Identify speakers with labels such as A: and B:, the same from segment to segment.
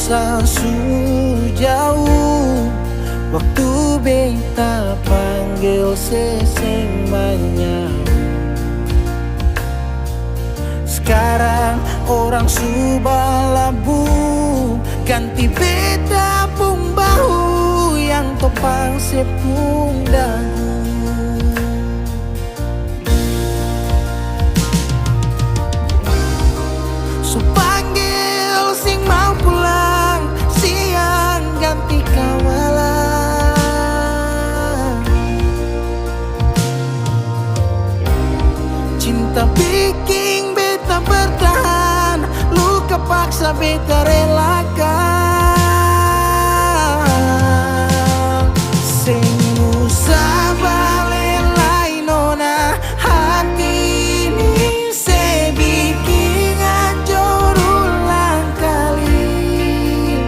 A: usah jauh, waktu beta panggil seseng banyak. Sekarang orang subah labu, ganti beta pung bahu yang topang sepung dagu. So panggil sing mau pulang siang ganti kawalan. Cinta bikin beta bertahan, luka paksa beta relakan. Sing usah balik lain nona, hati ini se bikin hancur ulang kali.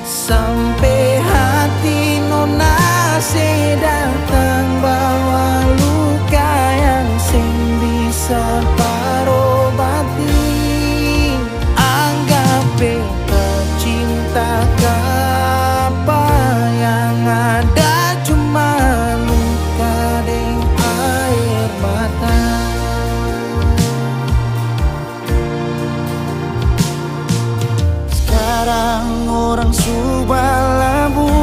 A: Sampai hati nona se datang bawa luka yang sing bisa parobati. Anggap beta cinta apa yang ada cuma luka dan air mata. Sekarang orang subah labu,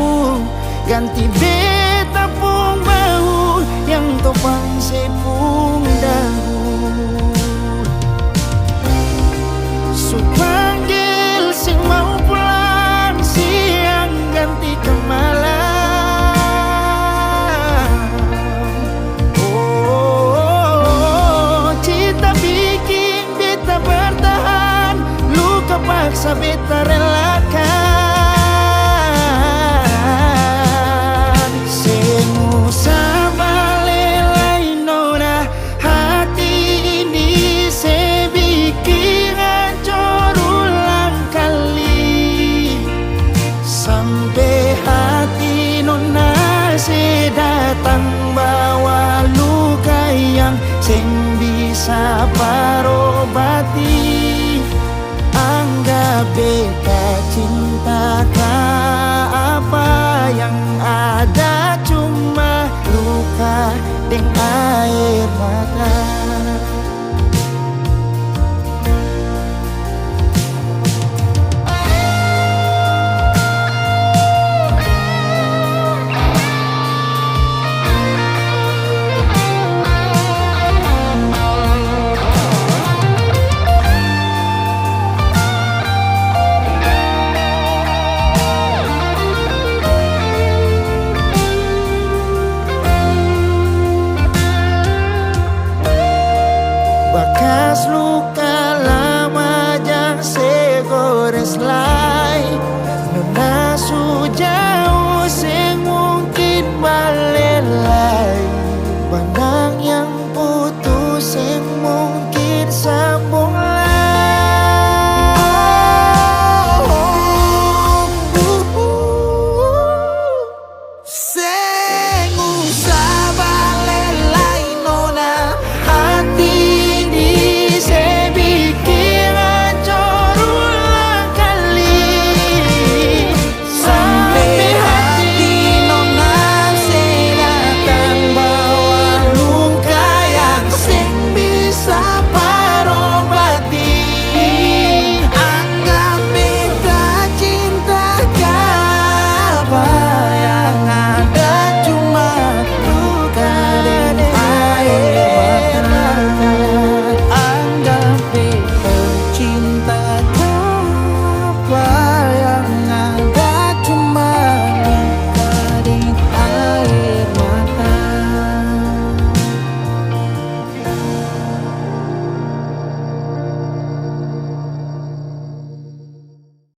A: ganti beta pung bau yang topang sepung dagu. So panggil sing mau pulang siang ganti ke malam. Oh, cinta bikin beta bertahan, luka paksa beta relakan. Sing usah balik lain nona, hati ini se bikin hancur ulang kali. Sampai hati nona se datang bawa luka yang sing bisa